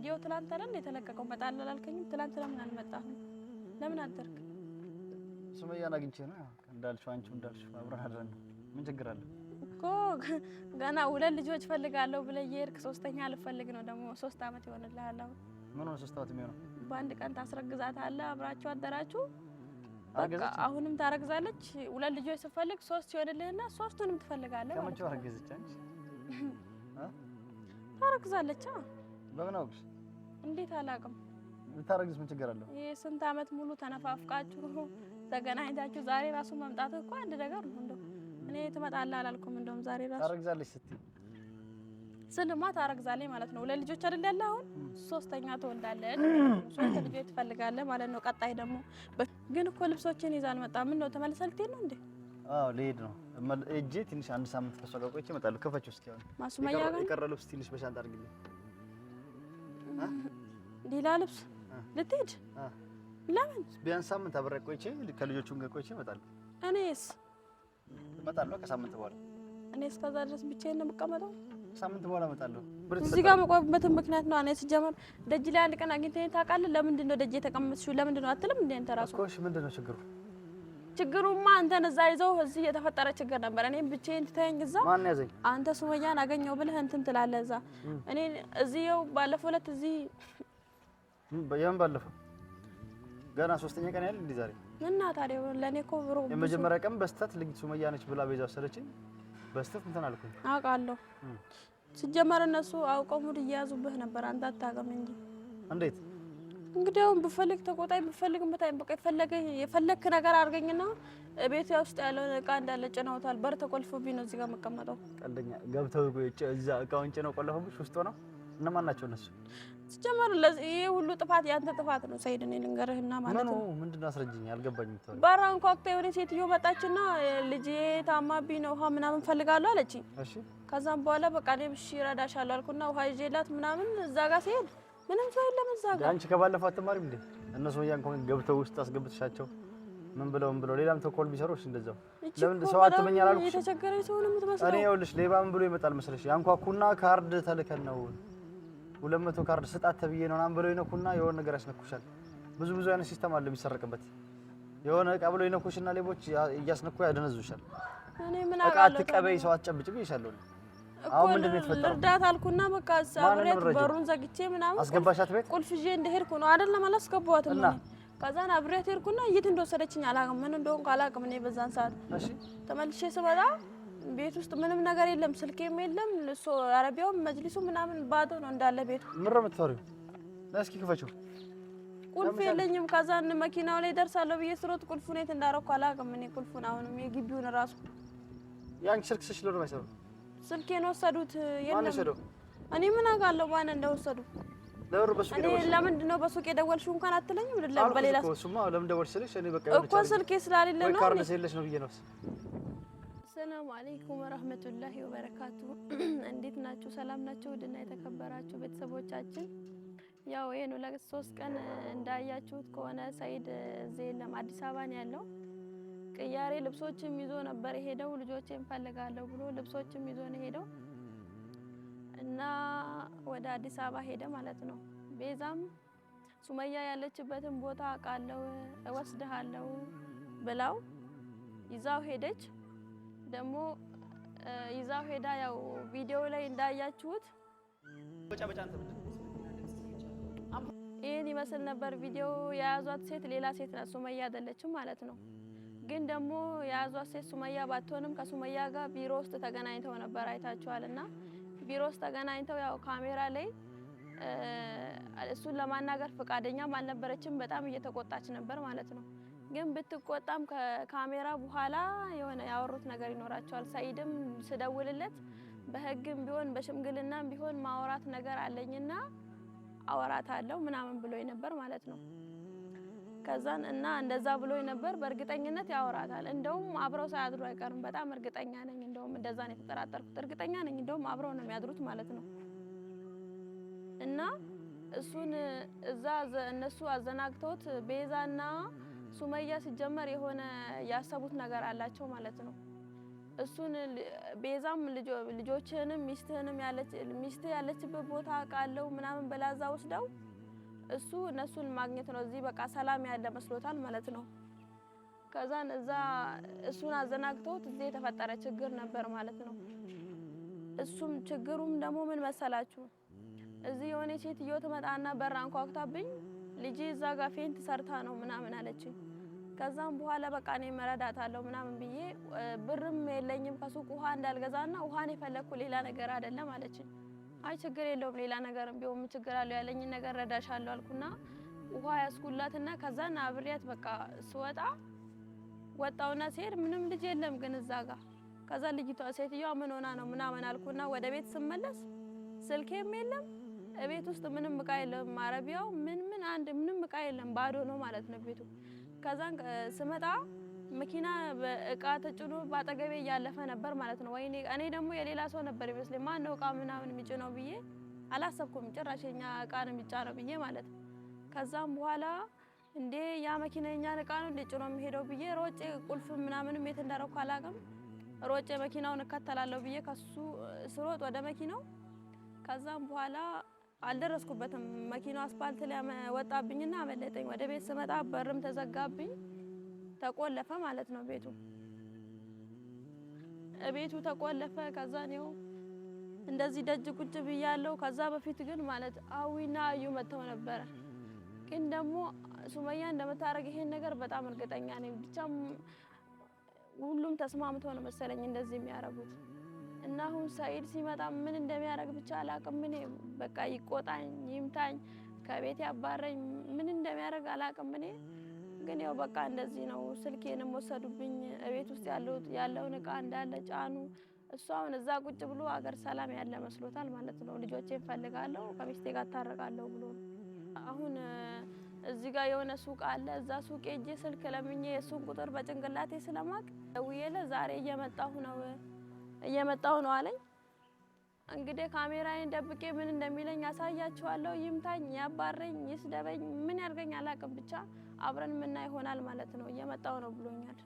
ቪዲዮ ትላንት አይደል የተለቀቀው? መጣል አላልከኝም? ትላንት ለምን አልመጣህም? ለምን አደርክ? ሱመያን አግኝቼ ነው እንዳልሽው፣ አንቺው እንዳልሽው አብረን አድረን ነው። ምን ችግር አለ እኮ ገና ሁለት ልጆች ፈልጋለሁ ብለህ እየሄድክ ሶስተኛ ልፈልግ ነው ደግሞ 3 አመት ይሆንልሃል። አሁን ምን ሆነ 3 አመት የሚሆነው? በአንድ ቀን ታስረግዛታለህ። አብራችሁ አደራችሁ። አሁንም ታረግዛለች። ሁለት ልጆች ስትፈልግ 3 ይሆንልህና 3ቱንም ትፈልጋለህ ማለት ነው። ከመቼው አረገዘች አንቺ? ታረግዛለች። በምን አውቅሽ? እንዴት አላውቅም። ልታረግዝ ምን ችግር አለው? ይሄ ስንት አመት ሙሉ ተነፋፍቃችሁ ተገናኝታችሁ ዛሬ ራሱ መምጣት እኮ አንድ ነገር ነው። እንደው እኔ ትመጣለህ አላልኩም። እንደውም ዛሬ ራሱ ታረግዛለች ስትይ ስልማ ታረግዛለች ማለት ነው። ሁለት ልጆች አይደል ያለ አሁን ሶስተኛ ትወልዳለች። 3 ልጆች ትፈልጋለህ ማለት ነው። ቀጣይ ደግሞ ግን እኮ ልብሶችን ይዛ አልመጣም። ምን ነው ተመልሰህ ልትሄድ ነው እንዴ? አዎ ልሄድ ነው። እጄ ትንሽ አንድ ሳምንት ከሷ ጋር ቆይቼ እመጣለሁ። ከፈችው እስኪ አሁን ማሱመያ ጋር የቀረ ልብስ ትንሽ በሻንጣ አድርግልኝ። ሌላ ልብስ ልትሄድ? ለምን? ቢያንስ ሳምንት አብሬ ቆይቼ ከልጆቹም ጋር ቆይቼ እመጣለሁ። እኔስ እመጣለሁ ከሳምንት በኋላ። እኔ እስከዛ ድረስ ብቻዬን ነው የምቀመጠው? ከሳምንት በኋላ እመጣለሁ። እዚህ ጋር መቆየበትን ምክንያት ነው። እኔ ሲጀመር ደጅ ላይ አንድ ቀን አግኝተኸኝ ታውቃለህ? ለምንድን ነው ደጅ የተቀመጥሽው? ለምንድን ነው አትልም እንዴ አንተ ራስህ? እሺ ምንድን ነው ችግሩ? ችግሩማ አንተን እዛ ይዘው እዚህ የተፈጠረ ችግር ነበር። እኔም ብቻዬን ትተኸኝ እዛ ማን ያዘኝ? አንተ ሱመያን አገኘው ብለህ እንትን ትላለህ እዛ። እኔ እዚህው ባለፈው ዕለት እዚህ በየም ባለፈው ገና 3ኛ ቀን ያለ እንዴ ዛሬ እና ታዲያ ለኔ እኮ ብሮ የመጀመሪያ ቀን በስተት ልጅ ሱመያ ነች ብላ ቤዛ ወሰደችኝ። በስተት እንትን አልኩኝ። አውቃለሁ። ሲጀመር እነሱ አውቀው ሙድ እየያዙብህ ነበር። አንተ አታውቅም እንጂ። እንዴት እንግዲህ አሁን ብፈልግ ተቆጣኝ፣ ብፈልግ መታኝ። በቃ የፈለክ ነገር አድርገኝና ቤት ውስጥ ያለውን እቃ እንዳለ ጭነውታል። በር ተቆልፎብኝ ነው እዚህ ጋር መቀመጠው። ቀልደኛ ገብተው እዛ እቃውን ጭነው ቆለፉብሽ ውስጥ ሆነው። እነማን ናቸው እነሱ? ሲጀመር ይሄ ሁሉ ጥፋት ያንተ ጥፋት ነው ሰይድ። እኔ ልንገርህና ማለት ነው። ምንድነው አስረጅኝ፣ አልገባኝም። ተወው። በራን ኳክታ የሆነ ሴትዮ መጣችና ልጄ ታማብኝ ነው ውሃ ምናምን ፈልጋለሁ አለችኝ። እሺ ከዛም በኋላ በቃ እኔም እሺ እረዳሻለሁ አልኩና ውሃ ይዤላት ምናምን እዛ ጋር ሲሄድ ምንም ሰው የለም እዛ ጋር። አንቺ ከባለፈው አትማሪም እንዴ? እነሱ ያን እንኳን ገብተው ውስጥ አስገብተሻቸው ምን ብለው ሌላም ተኮል ቢሰሩሽ እንደዛው ለምን ሰው አትመኛ አላልኩሽ? የተቸገረኝ ሰው ነው የምትመስለው። እኔ ይኸውልሽ ሌባ ምን ብሎ ይመጣል መስለሽ? ያንኳኩና ካርድ ተልከን ነው 200 ካርድ ስጣት ተብዬ ነው ምናምን ብለው ይነኩና የሆነ ነገር ያስነኩሻል። ብዙ አይነት ሲስተም አለ የሚሰረቅበት። የሆነ እቃ ብለው ይነኩሽና ሌቦች እያስነኩ ያደነዙሻል። እኔ ምን አውቃለሁ። እቃ አትቀበይ፣ ሰው አትጨብጭ ብዬሻለሁ። አሁን ምንድን ነው የተፈጠረው? እርዳታ አልኩና በቃ አብሬት በሩን ዘግቼ ምናምን አስገባሻት ቤት ቁልፍ ይዤ እንደሄድኩ ነው አይደለም አላስገባኋትም እኔ። ከዛን አብሬት ሄድኩና የት እንደወሰደችኝ አላውቅም፣ ምን እንደሆንኩ አላውቅም። እኔ በዛን ሰዓት እሺ ተመልሼ ስመጣ ቤት ውስጥ ምንም ነገር የለም፣ ስልኬም የለም፣ አረቢያውም መጅሊሱ ምናምን ባዶ ነው እንዳለ ቤቱ። ምን ነው የምትፈሪው? እስኪ ክፈችው። ቁልፍ የለኝም። ከዛን መኪናው ላይ ደርሳለሁ ብዬ ስሮጥ ቁልፉን የት እንዳደረኩ አላውቅም እኔ። ቁልፉን አሁንም የግቢውን ራሱ ያንቺ ስልክ ስልሽ ነው የማይሰራው። ስልኬን ወሰዱት። ማን ወሰደው? እኔ ምን አውቃለሁ ማን እንደወሰዱ። ለምንድን ነው በሱቅ የደወልሽው እንኳን አትለኝም? በሌላ እሱማ ለምን ደወልሽ ስልሽ እኔ በቃ እኮ ስልኬ ስላሌለ ነው። ካርድ ስለሌለሽ ነው ብዬሽ ነው። ሰላም አለይኩም ወራህመቱላሂ ወበረካቱ። እንዴት ናችሁ? ሰላም ናችሁ? ውድና የተከበራችሁ ቤተሰቦቻችን፣ ያው ይሄን ለ3 ቀን እንዳያችሁት ከሆነ ሰይድ እዚህ የለም፣ አዲስ አበባ ነው ያለው። ቅያሬ ልብሶችም ይዞ ነበር ሄደው ልጆቼን ፈልጋለሁ ብሎ ልብሶችም ይዞ ነው ሄደው እና ወደ አዲስ አበባ ሄደ ማለት ነው። ቤዛም ሱመያ ያለችበትን ቦታ አውቃለሁ እወስድሃለሁ ብላው ይዛው ሄደች። ደግሞ ይዛው ሄዳ ያው ቪዲዮ ላይ እንዳያችሁት ይሄን ይመስል ነበር ቪዲዮ። የያዟት ሴት ሌላ ሴት ናት፣ ሱመያ አይደለችም ማለት ነው። ግን ደግሞ የያዟት ሴት ሱመያ ባትሆንም ከሱመያ ጋር ቢሮ ውስጥ ተገናኝተው ነበር፣ አይታችኋልና ቢሮ ውስጥ ተገናኝተው ያው ካሜራ ላይ እሱን ለማናገር ፈቃደኛም አልነበረችም። በጣም እየተቆጣች ነበር ማለት ነው። ግን ብትቆጣም ከካሜራ በኋላ የሆነ ያወሩት ነገር ይኖራቸዋል። ሰይድም ስደውልለት በህግም ቢሆን በሽምግልናም ቢሆን ማውራት ነገር አለኝና አወራታለሁ ምናምን ብሎኝ ነበር ማለት ነው። ከዛን እና እንደዛ ብሎኝ ነበር። በእርግጠኝነት ያወራታል። እንደውም አብረው ሳያድሩ አይቀርም። በጣም እርግጠኛ ነኝ። እንደውም እንደዛ ነው የተጠራጠርኩት። እርግጠኛ ነኝ እንደውም አብረው ነው የሚያድሩት ማለት ነው። እና እሱን እዛ እነሱ አዘናግተውት ቤዛና ሱመያ ሲጀመር የሆነ ያሰቡት ነገር አላቸው ማለት ነው። እሱን ቤዛም ልጆችህንም ሚስትህንም ሚስት ያለችበት ቦታ አውቃለሁ ምናምን በላዛ ወስደው እሱ እነሱን ማግኘት ነው። እዚህ በቃ ሰላም ያለ መስሎታል ማለት ነው። ከዛን እዛ እሱን አዘናግተውት እዚህ የተፈጠረ ችግር ነበር ማለት ነው። እሱም ችግሩም ደግሞ ምን መሰላችሁ? እዚህ የሆነ ሴትዮ ትመጣና በር አንኳኩታብኝ ልጄ እዛ ጋር ፌንት ሰርታ ነው ምናምን አለችኝ። ከዛም በኋላ በቃ እኔ መረዳታለሁ ምናምን ብዬ ብርም የለኝም ከሱቅ ውሃ እንዳልገዛና ውሃን የፈለኩ ሌላ ነገር አይደለም አለችኝ። አይ ችግር የለውም ሌላ ነገርም ቢሆን ምን ችግር አለው ያለኝን ነገር ረዳሻለሁ አልኩና ውሃ ያስኩላትና ከዛን አብሬያት በቃ ስወጣ ወጣውና ሲሄድ ምንም ልጅ የለም ግን እዛ ጋር። ከዛ ልጅቷ ሴትዮዋ ምን ሆና ነው ምናምን አልኩና ወደ ቤት ስመለስ ስልኬም የለም ቤት ውስጥ ምንም እቃ የለም። ማረቢያው ምንም እቃ የለም ባዶ ነው ማለት ነው ቤቱ። ከዛን ስመጣ መኪና በእቃ ተጭኖ ባጠገቤ እያለፈ ነበር ማለት ነው። ወይኔ እኔ ደግሞ የሌላ ሰው ነበር ይመስለኝ ማን ነው እቃ ምናምን የሚጭነው ብዬ አላሰብኩም። ጭራሽኛ እቃ ነው የሚጫነው ብዬ ማለት ነው። ከዛም በኋላ እንዴ ያ መኪናኛ እቃ ነው ጭኖ የሚሄደው ብዬ ሮጬ ቁልፍ ምናምንም የት እንዳረኩ አላውቅም። ሮጬ መኪናውን እከተላለሁ ብዬ ከሱ ስሮጥ ወደ መኪናው ከዛም በኋላ አልደረስኩበትም። መኪናው አስፋልት ላይ ወጣብኝና አመለጠኝ። ወደ ቤት ስመጣ በርም ተዘጋብኝ ተቆለፈ ማለት ነው ቤቱ ተቆለፈ። ከዛ ነው እንደዚህ ደጅ ቁጭ ብያለሁ። ከዛ በፊት ግን ማለት አዊና አዩ መተው ነበረ። ግን ደግሞ ሱመያ እንደምታረግ ይሄን ነገር በጣም እርግጠኛ ነኝ። ብቻ ሁሉም ተስማምተው ነው መሰለኝ እንደዚህ የሚያረጉት። እና አሁን ሰኢድ ሲመጣ ምን እንደሚያረግ ብቻ አላቅም። እኔ በቃ ይቆጣኝ፣ ይምታኝ፣ ከቤት ያባረኝ ምን እንደሚያረግ አላቅም። እኔ ግን ያው በቃ እንደዚህ ነው። ስልኬንም ወሰዱብኝ። ቤት ውስጥ ያለውን እቃ እንዳለ ጫኑ። እሱ አሁን እዛ ቁጭ ብሎ አገር ሰላም ያለ መስሎታል ማለት ነው። ልጆቼን ፈልጋለሁ ከሚስቴ ጋር ታረቃለሁ ብሎ አሁን እዚህ ጋር የሆነ ሱቅ አለ። እዛ ሱቅ ሄጄ ስልክ ለምኜ የሱን ቁጥር በጭንቅላቴ ስለማቅ ደውዬለ ዛሬ እየመጣሁ ነው አለኝ። እንግዲህ ካሜራዬን ደብቄ ምን እንደሚለኝ አሳያችኋለሁ። ይምታኝ፣ ያባረኝ፣ ይስደበኝ፣ ምን ያርገኝ አላቅም። ብቻ አብረን ምና ይሆናል ማለት ነው። እየመጣሁ ነው ብሎኛል።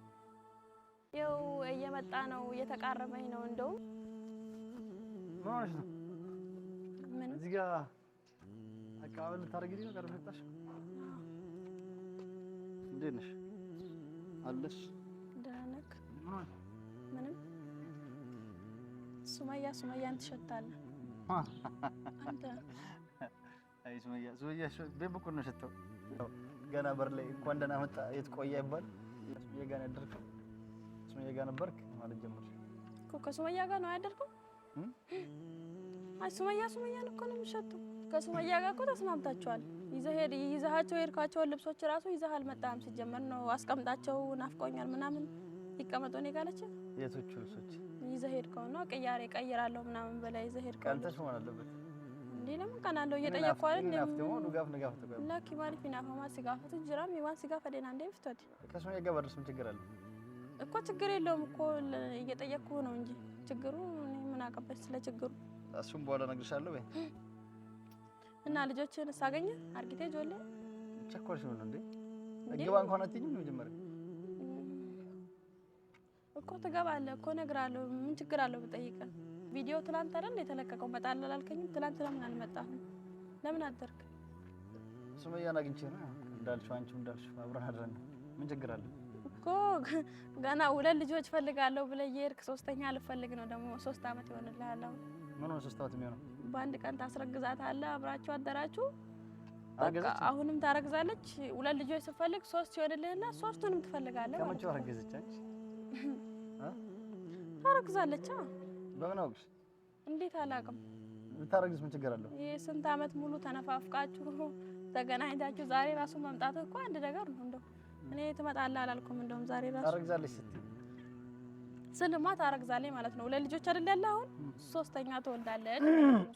ይኸው እየመጣ ነው፣ እየተቃረበኝ ነው። እንደውም ማለት ነው ምን እዚህ ጋር አቃበል ታረጊልኝ ነው ቀርመጣሽ። እንዴት ነሽ? አለሽ? ደህና ነህ? ምንም ሱመያን ትሸታለህ አንተ። አይ ሱመያ በብኩ ነው ሸተው ገና በር ላይ እንኳን ደህና መጣ የት ቆያ ይባል። ሱመያ ጋር ያደርኩ ሱመያ ጋር ነበርክ ማለት ጀመርሽ እኮ። ከሱመያ ጋር ነው ያደርኩ። አይ ሱመያን እኮ ነው የሚሸተው። ከሱመያ ጋር እኮ ተስማምታችኋል። ይዘሃቸው የሄድካቸውን ልብሶች ራሱ ይዘህ አልመጣህም። ሲጀመር ነው አስቀምጣቸው ናፍቆኛል ምናምን ይቀመጡ ነው ያለች። የቶቹ ልብሶች ይዘህ ሄድከው ነው? ቅያሬ ቀይራለሁ ምናምን በላይ ይዘህ ሄድከው። ቀንተሽ መሆን አለበት እንዴ? ለምን ቀናለሁ? እየጠየቅኩ አይደል እንዴ? ነው ዱጋፍ ነጋፍ ተቀበል ላኪ ማሪ ፊናፋማ ሲጋፈቱ ጅራም ይዋን ሲጋፈ ደና እንዴ ፍቶት ከሱመያ ጋር በርሱም ችግር አለ እኮ። ችግር የለውም እኮ እየጠየቅኩ ነው እንጂ ችግሩ እኔ ምን አቀበል ስለ ችግሩ። እሱም በኋላ እነግርሻለሁ ወይ እና ልጆችን ሳገኘ አርጊቴ ጆሌ ቸኮልሽ ነው እንዴ? ግባ እንኳን አትይኝም ነው ጀመረ እኮ። ትገባለህ እኮ እነግርሃለሁ። ምን ችግር አለው ብጠይቅህ? ቪዲዮ ትላንት አይደል የተለቀቀው? መጣል አላልከኝም? ትላንት ለምን አልመጣህም? ለምን አደርክ? ሱመያን አግኝቼ ነው እንዳልሽው፣ አንቺም እንዳልሽው አብረን አድረን። ምን ችግር አለ እኮ? ገና ሁለት ልጆች ፈልጋለሁ ብለህ እየሄድክ ሶስተኛ ልፈልግ ነው ደግሞ። 3 አመት ይሆንልሃል አሁን። ምን ነው 3 አመት የሚሆነው? በአንድ ቀን ታስረግዛታለህ። አብራችሁ አደራችሁ። በቃ አሁንም ታረግዛለች። ሁለት ልጆች ስትፈልግ 3 ይሆንልህና 3ቱንም ትፈልጋለህ። ከመቼው አረገዘች አንቺ? ታረግዛለች። በምን አውቅሽ? እንዴት አላውቅም። ብታረግዝ ምን ችግር አለው? ስንት አመት ሙሉ ተነፋፍቃችሁ ተገናኝታችሁ ዛሬ ራሱ መምጣት እኮ አንድ ነገር ነው። እንደው እኔ ትመጣለህ አላልኩም። እንደውም ዛሬ ራሱ ታረግዛለች ስትይ ስልማ ታረግዛለች ማለት ነው። ሁለት ልጆች አይደል ያለ? አሁን ሶስተኛ ትወልዳለች።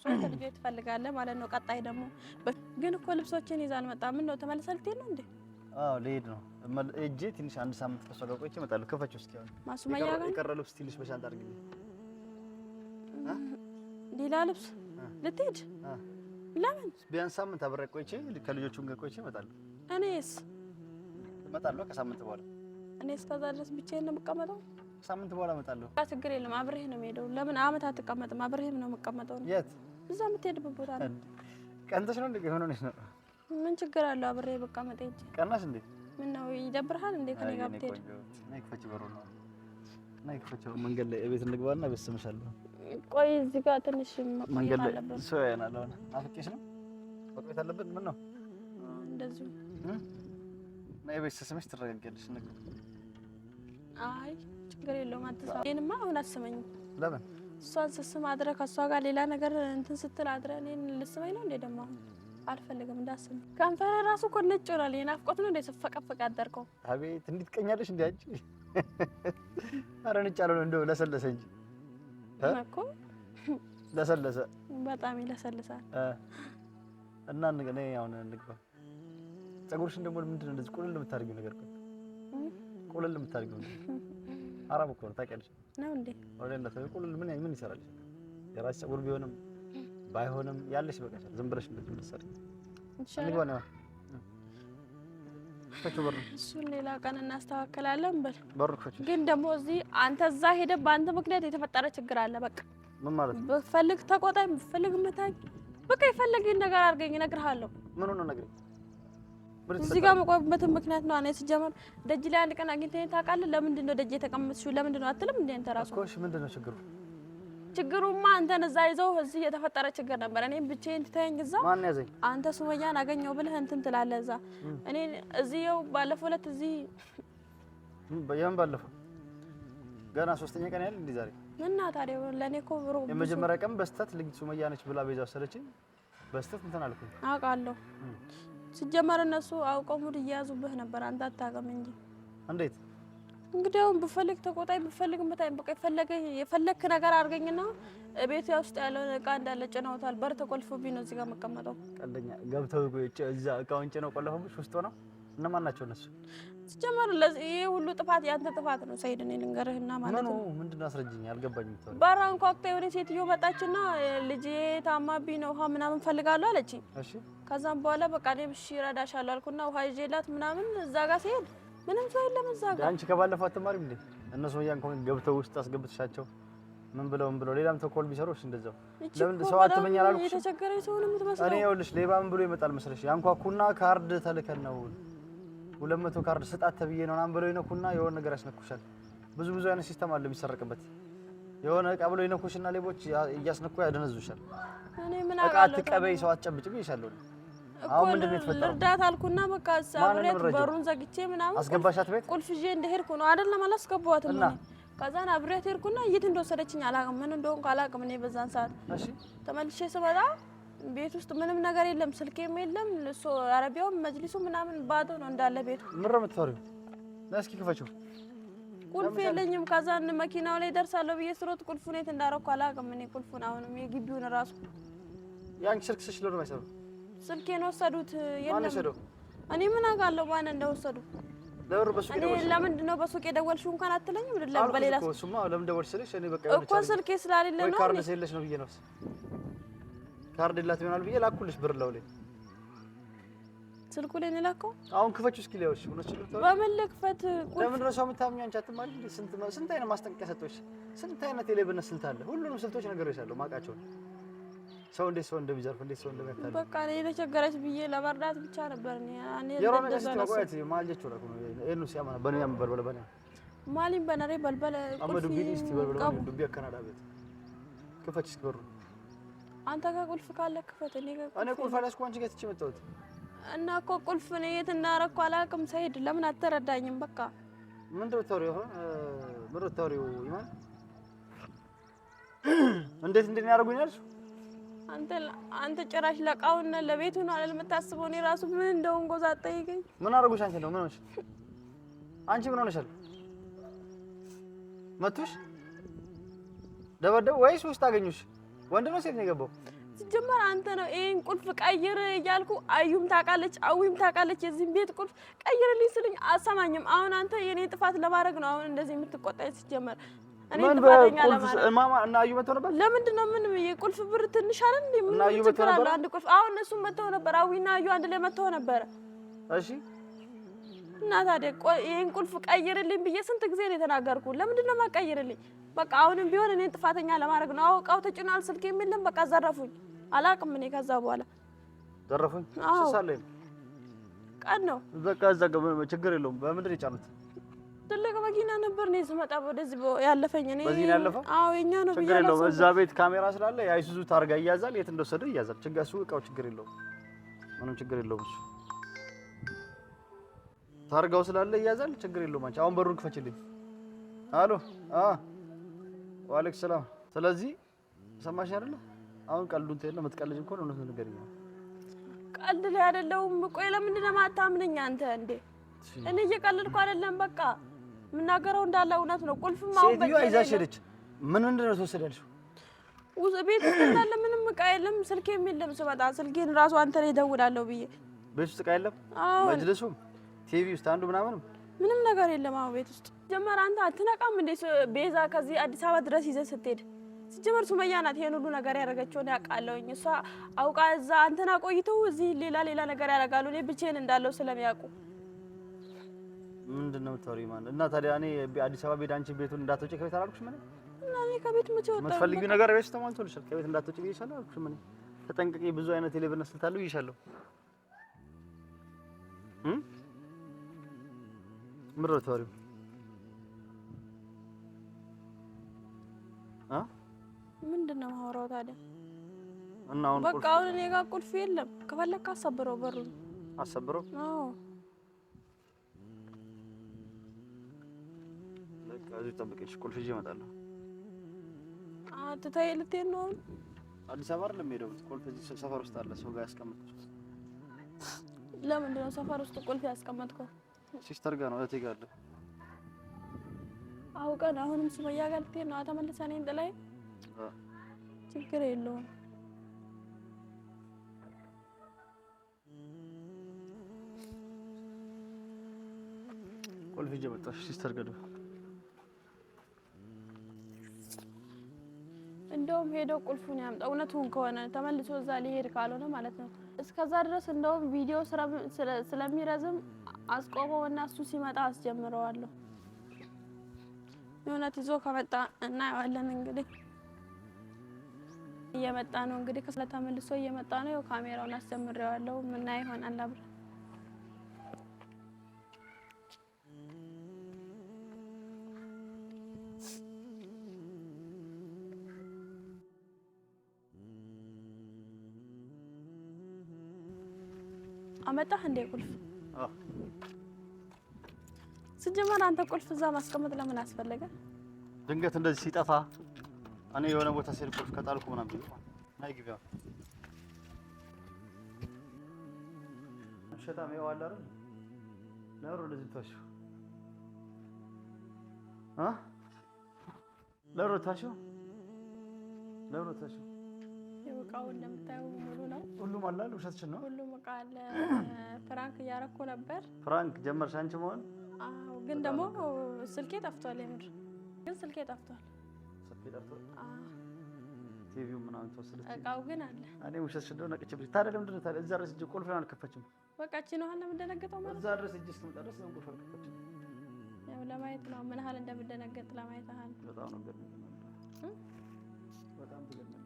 3 ልጆች ትፈልጋለህ ማለት ነው። ቀጣይ ደግሞ ግን እኮ ልብሶችን ይዛ አልመጣም። ምን ነው ተመልሰህ ልትሄድ ነው እንዴ? አዎ ልሄድ ነው። እጄ ትንሽ 1 ሳምንት ከሷ ጋር ቆይቼ እመጣለሁ። ከፈችው እስኪ አሁን ማሱመያ ጋር የቀረ ልብስ ትንሽ በሻንጣ አድርግልኝ። ሌላ ልብስ ልትሄድ? ለምን? ቢያንስ ሳምንት አብሬ ቆይቼ ከልጆቹም ጋር ቆይቼ እመጣለሁ። እኔስ እመጣለሁ ከሳምንት በኋላ። እኔ እስከዛ ድረስ ብቻዬን ነው የምቀመጠው? ሳምንት በኋላ እመጣለሁ። ችግር የለም አብሬህ ነው የምሄደው። ለምን አመት አትቀመጥም? አብሬህ ነው የምቀመጠው። የት? እዛ የምትሄድበት ቦታ ነው። ቀንተሽ ነው እንዴ? ሆነሽ ነው? ምን ችግር አለው አብሬህ በቀመጥ እንጂ። ቀናሽ እንዴ? ምን ነው ይደብርሃል እንዴ ከኔ ጋር ብትሄድ? ነይ ክፈች በሩ ነው። ነይ ክፈች። መንገድ ላይ ቤት እንግባና በስምሻለሁ። ቆይ እዚህ ጋር ትንሽ መንገድ ላይ ሰው ያናለው ነው። አፍቄሽ ነው ወጥቶ አለበት። ምን ነው እንደዚህ? ነይ ቤት ስምሽ ትረጋጊያለሽ። ነገር አይ ችግር የለውም አትሰማ። እኔንማ አሁን አትስመኝም። ለምን? እሷን ስስም አድረህ ከእሷ ጋር ሌላ ነገር እንትን ስትል አድረህ እኔን ልስመኝ ነው እንዴ? ደግሞ አሁን አልፈልግም እንዳስም። ከንፈር ራሱ እኮ ነጭ ሆኗል። የናፍቆት ነው እንደ ስፈቀፈቅ ያደርከው። አቤት እንዴት ቀኛለሽ እንዴ አንቺ! ኧረ ነጭ አልሆነ እንደው ለሰለሰ እንጂ እኮ ለሰለሰ በጣም ይለሰልሳል። እና እኔ አሁን እንግባ። ፀጉርሽን ደግሞ ምንድን ነው እንደዚህ ቁልል የምታደርጊው ነገር? ቁልል የምታደርጊው አራም እኮ ነው ታውቂያለሽ ነው እንዴ? ወለላ ቁልል ምን ይሰራል? የራስሽ ፀጉር ቢሆንም ባይሆንም ያለሽ በቃ ዝም ብለሽ እንደዚህ ምትሰሪ እንግባ ነው። ፈቹ በር እሱን ሌላ ቀን እናስተካክላለን። በል በር ፈቹ። ግን ደግሞ እዚህ አንተ እዛ ሄደህ በአንተ ምክንያት የተፈጠረ ችግር አለ። በቃ ምን ማለት ነው? ብፈልግ ተቆጣኝ፣ ብፈልግ መታኝ፣ በቃ የፈለገኝ ነገር አድርገኝ፣ እነግርሃለሁ። ምን ሆነ ነገር? እዚህ ጋር መቆምበትን ምክንያት ነው። እኔ ሲጀመር ደጅ ላይ አንድ ቀን አግኝተኸኝ ታውቃለህ? ለምንድን ነው ደጅ የተቀመጥሽው? ለምንድን ነው አትልም እንዴ አንተ ራስህ? እኮ እሺ ምንድን ነው ችግሩ? ችግሩማ አንተን እዛ ይዘው እዚህ የተፈጠረ ችግር ነበር። እኔም ብቻዬን ትተኸኝ እዛ ማን ያዘኝ? አንተ ሱመያን አገኘው ብለህ እንትን ትላለህ እዛ። እኔ እዚህ ይኸው ባለፈው ዕለት እዚህ የምን ባለፈው ገና ሶስተኛ ቀን ያህል እንዴ ዛሬ እና ታዲያ ለኔ እኮ ብሩ የመጀመሪያ ቀን በስተት ልጅ ሱመያ ነች ብላ ቤዛ ወሰደችኝ። በስተት እንትን አልኩኝ። አውቃለሁ። ሲጀመር እነሱ አውቀው ሙድ እየያዙብህ ነበር። አንተ አታውቅም እንጂ። እንዴት? እንግዲህ አሁን ብፈልግ ተቆጣኝ፣ ብፈልግ መታኝ፣ በቃ የፈለክ ነገር አድርገኝና ቤት ውስጥ ያለውን እቃ እንዳለ ጭነውታል። በር ተቆልፎብኝ ነው እዚህ ጋር መቀመጠው። ቀልደኛ ገብተው እዛ እቃውን ጭነው ቆለፉብሽ ውስጥ ሆነው። እነማን ናቸው እነሱ? ሲጀመር ለዚህ ይሄ ሁሉ ጥፋት ያንተ ጥፋት ነው ሰይድ። እኔ ልንገርህና ማለት ነው። ምንድን ነው አስረጅኝ፣ አልገባኝም። ተወው። በር አንኳኩታ የሆነ ሴትዮ መጣችና ልጄ ታማብኝ ነው ውሃ ምናምን ፈልጋለሁ አለችኝ። እሺ። ከዛም በኋላ በቃ እኔ እሺ እረዳሻለሁ አልኩና ውሃ ይዤላት ምናምን እዛ ጋር ሲሄድ ምንም ሰው የለም እዛ ጋር። አንቺ ከባለፈው አትማሪም እንዴ? እነሱ ያን እንኳን ገብተው ውስጥ አስገብተሻቸው ምን ብለው ሌላም ተኮል ቢሰሩሽ እንደዛው ለምን ሰው አትመኝ አላልኩሽ? የተቸገረኝ ሰው ነው የምትመስለው። እኔ ይኸውልሽ ሌባ ምን ብሎ ይመጣል መስለሽ? ያንኳኩና ካርድ ተልከን ነው 200 ካርድ ስጣት ተብዬ ነው ምናምን ብለው ይነኩና የሆነ ነገር ያስነኩሻል። ብዙ አይነት ሲስተም አለ የሚሰረቅበት። የሆነ እቃ ብለው ይነኩሽና ሌቦች እያስነኩ ያደነዙሻል። እኔ ምን አውቃለሁ። እቃ አትቀበይ፣ ሰው አትጨብጭም ይሻለው። አሁን ምንድን ነው የተፈጠረው? እርዳታ አልኩና በቃ አብሬት በሩን ዘግቼ ምናምን አስገባሻት ቤት ቁልፍ ይዤ እንደሄድኩ ነው አይደለም አላስገባኋትም እኔ። ከዛን አብሬት ሄድኩና የት እንደወሰደችኝ አላውቅም፣ ምን እንደሆንኩ አላውቅም። እኔ በዛን ሰዓት እሺ ተመልሼ ስመጣ ቤት ውስጥ ምንም ነገር የለም፣ ስልኬም የለም፣ አረቢያውም መጅሊሱ ምናምን ባዶ ነው እንዳለ ቤቱ። ምን ነው የምትፈሪው? እስኪ ክፈችው። ቁልፍ የለኝም። ከዛን መኪናው ላይ ደርሳለሁ ብዬ ስሮጥ ቁልፉን የት እንዳደረኩ አላውቅም እኔ። ቁልፉን አሁንም የግቢውን ራሱ ያንቺ ስልክ ስልሽ ነው የማይሰራው። ስልኬን ወሰዱት። ማን ወሰደው? እኔ ምን አውቃለሁ ማን እንደወሰዱ። ለወር በሱቅ ደወልሽ? እኔ ለምንድን ነው በሱቅ የደወልሽው እንኳን አትለኝም? በሌላ እኮ እሱማ ለምን ደወልሽ ስልሽ እኔ በቃ እኮ ስልኬ ስላሌለ ነው። ካርድ ስለሌለሽ ነው ብዬ ነው። ካርድ የላት ይሆናል ብዬ ላኩልሽ ብር ለውሌ ስልኩ ላይ ነው ላከው። አሁን ክፈችው እስኪ ሊያውሽ ሆነሽ ነው። በምን ልክፈት? ለምንድን ነው ሰው የምታምኚው? አንቺ አትማሪ እንዴ? ስንት አይነት ማስጠንቀቂያ ሰጥቶሽ፣ ስንት አይነት የሌብነት ስልት አለ። ሁሉንም ስልቶች ነገርሻለሁ ማውቃቸው። ሰው እንዴት ሰው እንደሚዘርፍ እንዴት ሰው እንደሚያታልል በቃ እኔ የተቸገረች ብዬ ለመርዳት ብቻ ነበር። እኔ የሮነ ቀስት ማቆየት ማልጀቹ ረኩ ነው እኑ ሲያማና በነያም በልበለ በነ ማሊም በነሬ በልበለ አመዱ ቢሊስቲ በልበለ ዱቢያ ካናዳ ቤት ክፈች እስኪ በሩ። አንተ ጋር ቁልፍ ካለ ክፈት። እኔ ቁልፍ አላስኩ አንቺ ጋር ትቼ መጣሁት እና እኮ ቁልፍ ነው የት እንዳረኩ አላውቅም። ሰይድ ለምን አትረዳኝም? በቃ ምንድነው ተወሪው? ምንድነው ተወሪው? ይማን እንዴት እንደሚያደርጉኛል? አንተ ጭራሽ ለቃውና ለቤቱ ነው አይደል የምታስበው? እኔ ራሱ ምን እንደሆነ ጎዛ ጠይቀኝ። ምን አደረጉሽ? አንቺ ነው ምን ሆነሽ? አንቺ ምን ሆነሻል? መቱሽ? ደበደቡ ወይስ ውስጥ አገኙሽ? ወንድ ነው ሴት ነው የገባው? ሲጀመር አንተ ነው ይሄን ቁልፍ ቀይር እያልኩ አዩም ታውቃለች፣ አዊም ታውቃለች። የዚህን ቤት ቁልፍ ቀይርልኝ ስልኝ አሰማኝም። አሁን አንተ የኔ ጥፋት ለማድረግ ነው አሁን እንደዚህ የምትቆጣኝ? ሲጀመር እኔ ጥፋተኛ ለማድረግ ማማ እና አዩ መተው ነበር። ለምንድን ነው ምን የቁልፍ ብር ትንሽ አይደል እንዴ? ምን ችግር አለ? አንድ ቁልፍ አሁን እነሱም መተው ነበር። አዊና አዩ አንድ ላይ መተው ነበር። እሺ እና ታዲያ ይሄን ቁልፍ ቀይርልኝ ብዬ ስንት ጊዜ ነው የተናገርኩ? ለምንድን ነው የማቀይርልኝ? በቃ አሁንም ቢሆን እኔን ጥፋተኛ ለማድረግ ነው። አውቃው ተጭኗል ስልክ የሚልም በቃ ዘረፉኝ። አላቅም እኔ ከዛ በኋላ ዘረፉኝ። ስሳለኝ ቀን ነው በቃ እዛ ችግር የለውም። በምንድን ነው የጫኑት? ትልቅ መኪና ነበር ነው ስመጣ ወደዚህ ያለፈኝ እኔ። በዚህ ነው ያለፈው? አዎ የኛ ነው ብዬ ችግር የለውም። እዛ ቤት ካሜራ ስላለ የአይሱዙ ታርጋ ይያዛል። የት እንደወሰደ ይያዛል። ችግር እሱ እቃው ችግር የለውም። ምንም ችግር የለውም። እሱ ታርጋው ስላለ ይያዛል። ችግር የለውም። አንቺ አሁን በሩን ክፈችልኝ። አሎ ወአለይኩም ሰላም። ስለዚህ ሰማሽ አይደለ? አሁን ቀልዱን ተይና የምትቀልጅ እንኳን እውነቱን ንገሪኝ። ቀልድ ላይ አይደለሁም። ቆይ ለምንድን ነው የማታምነኝ አንተ እንዴ? እኔ እየቀለድኩ አይደለም። በቃ የምናገረው እንዳለ እውነት ነው። ቁልፍም አሁን ሴትዮዋ ይዛሽ ሄደች። ምንድን ነው ተወሰደልሽው? ቤት ውስጥ እንዳለ ምንም እቃ የለም። ስልኬም የለም። ስመጣ ስልኬን ራሱ አንተ ላይ እደውላለሁ ብዬ ቤት ውስጥ እቃ የለም። መጅልሱም ቲቪ ውስጥ አንዱ ምናምንም ምንም ነገር የለም። አሁን ቤት ውስጥ ጀመር። አንተ አትነቃም እንዴ? ቤዛ ከዚህ አዲስ አበባ ድረስ ይዘህ ስትሄድ ሲጀመር ሱመያ ናት ይሄን ሁሉ ነገር ያደረገችውን ያውቃለሁኝ። እሷ አውቃ እዛ አንተና ቆይተው እዚህ ሌላ ነገር ያደርጋሉ። እኔ ብቻዬን እንዳለው ስለሚያውቁ ምንድነው የምታወሪው? ማን እና ታዲያ እኔ አዲስ አበባ ቤት አንቺ ቤቱን እንዳትወጪ ከቤት አላልኩሽ? ምን እና እኔ ከቤት መቼ ወጣሁ? የምትፈልጊው ነገር ቤት ተሟልቶልሻል። ከቤት እንዳትወጪ ብዬሻለሁ አልኩሽ? ምን ተጠንቀቂ፣ ብዙ አይነት የሌብነት ስልት አለው ብዬሻለሁ። ምንድን ነው የምታወሪው? ምንድን ነው የማወራው ታዲያ? እና አሁን በቃ አሁን እኔ ጋር ቁልፍ የለም። ከፈለክ አሰብረው በሩን። አሰብረው? አዎ በቃ እዚህ ጠብቀሽ ቁልፍ ይዤ እመጣለሁ። ትተይ ልትሄድ ነው? አዲስ አበባ አይደለም የምሄደው። ቁልፍ እዚህ ሰፈር ውስጥ አለ፣ ሰው ጋር ያስቀመጥኩት። ለምንድን ነው ሰፈር ውስጥ ቁልፍ ያስቀመጥከው? ሲስተር ጋር ነው፣ እህቴ ጋር አለ። አውቀን አሁንም ሱመያ ጋር ልትሄድ ነው? ተመልሰህ እኔን ጥለኸኝ? ችግር የለውም። ቁልፍ ይዤ መጣሁ ሲስተር ጋር። እንደውም ሄደው ቁልፉን ያምጣ። እውነቱን ከሆነ ተመልሶ እዛ ሊሄድ ካልሆነ ማለት ነው። እስከዛ ድረስ እንደውም ቪዲዮ ስለሚረዝም አስቆመውና እሱ ሲመጣ አስጀምረዋለሁ። የእውነት ይዞ ከመጣ እናየዋለን። እንግዲህ እየመጣ ነው። እንግዲህ ተመልሶ እየመጣ ነው። ያው ካሜራውን አስጀምሬዋለሁ። ምን ይሆናል አብረን አመጣህ እንደ ቁልፍ? አዎ። ስጀመር አንተ ቁልፍ እዛ ማስቀመጥ ለምን አስፈለገ? ድንገት እንደዚህ ሲጠፋ እኔ የሆነ ቦታ ሲል ቁልፍ ከጣልኩ ምናምን ቢሉ ናይ ግቢያ ሸታም ያዋል አይደል? ለሩ እንደዚህ ተዋሽ ለሩ ታሹ እቃው እንደምታየው ሙሉ ነው። ሁሉም አለ። ውሸትሽን ነው? ሁሉም እቃ አለ። ፍራንክ እያረኩ ነበር። ፍራንክ ጀመርሽ አንቺ መሆን? አዎ። ግን ደግሞ ስልኬ ጠፍቷል። የምር ግን ስልኬ ጠፍቷል። ስልኬ ጠፍቷል? አዎ። ቲቪው ምናምን ተወሰደች። እቃው ግን አለ። እኔ ውሸትሽን ነው ነቅቼብሽ። ታዲያ ለምንድን ነው ታዲያ እዛ ድረስ እጅ ቁልፍ አልከፈችም? በቃ እቺ ነው አለ እንደደነገጠው ማለት እዛ ድረስ እጅ እስክመጣ ድረስ ነው ቁልፍ አልከፈችም። ያው ለማየት ነው ምን ያህል እንደምደነገጥ ለማየት አለ። በጣም ነው ገርመኝ። በጣም ትገርመኝ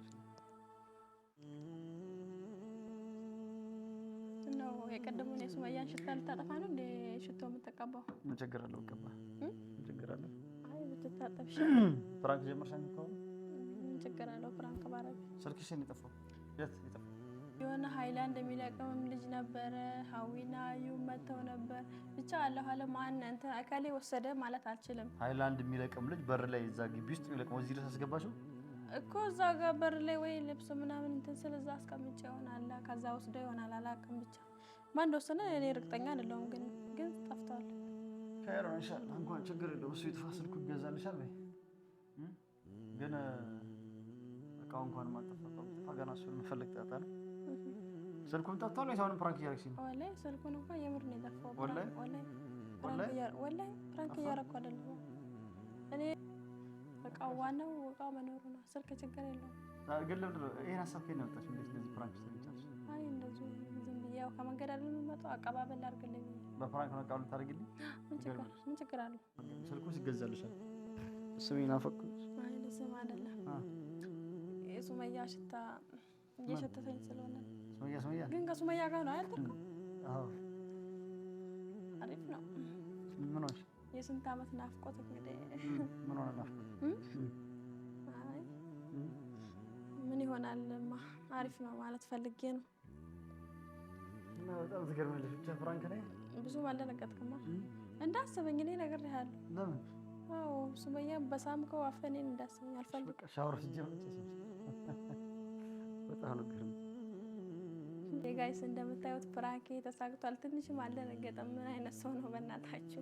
ነው። የቀደሙን የሱመያን ሽታ ልታጠፋ ነው እንደ ሽቶ የምትቀባው? ምን ችግር አለው? ቀባ ምን ችግር አለው? አይ ብትታጠብሽ። ፍራንክ ጀመርሽ አንቺ ከሆነ ምን ችግር አለው? ፍራንክ ባረግ። ስልክሽ ነው የጠፋው? የት የጠፋው? የሆነ ሃይላንድ የሚለቅምም ልጅ ነበረ። ሀዊና አዩ መተው ነበር። ብቻ አለሁ አለ ማን እንትን አካሌ ወሰደ ማለት አልችልም። ሃይላንድ የሚለቅም ልጅ በር ላይ እዛ ግቢ ውስጥ የሚለቅመው እዚህ ድረስ አስገባሽው እኮ? እዛ ጋር በር ላይ ወይ ልብስ ምናምን እንትን ስል እዛ አስቀምጬ ይሆናል። ከዛ ወስዶ ይሆናል አላውቅም። ብቻ ማን እንደወሰነ እኔ እርግጠኛ አይደለሁም። ግን ጠፍቷል። ካይሮ ኢንሻአላህ እንኳን ችግር የለውም። እሱ ይጥፋ፣ ስልኩ ይገዛልሻል በይ። ግን እቃው እንኳን ማጠፋው ገና እሱን እንፈልግ ጣጣ ነው። ስልኩን ጠፍቷል ወይስ አሁንም ፕራንክ እያደረግሽ ነው? ወላሂ ስልኩን እንኳን የምር ነው የጠፋው። ወላሂ ፕራንክ እያደረኩ አይደለም እኔ። እቃው ዋናው እቃው መኖሩ ነው። ስልክ ችግር የለውም። ግን ለምንድን ነው ይሄን ሀሳብ ከየት ነው ያመጣሽው? እንደዚህ ፕራንክ ትሰሪቻለሽ? አይ እንደዚህ ዝም ብዬ ያው ከመንገድ አይደል የምመጣው፣ አቀባበል አድርግልኝ በፍራንክ ነው ቃሉ ታርግልኝ። ምን ችግር አለው? ስልኩስ ይገዛልሻል። ስሜን አፈቅኩት። አይ ለስም አይደለም የሱመያ ሽታ እየሸተተኝ ስለሆነ ሱመያ ግን ከሱመያ ጋር ነው አይደል? አዎ አሪፍ ነው። ምን ሆነሽ? የስንት ዓመት ናፍቆት እንግዲህ ምን ሆነ ናፍቆት? አይ ምን ይሆናልማ አሪፍ ነው ማለት ፈልጌ ነው። እና በጣም ትገርማለሽ። ብቻ ፍራንክ ነኝ ብዙ አልደነገጥክማ? እንዳስበኝ እኔ ነግሬሃለሁ። ለምን? አዎ ሱመያ በሳምከው አፈኔን እንዳስበኝ አልፈልግም። በቃ ሻወር ሲጀምር በጣም ነው ግርም። ጋይስ እንደምታዩት ፍራንኬ ተሳክቷል። ትንሽም አልደነገጠም። ምን አይነት ሰው ነው በእናታችሁ?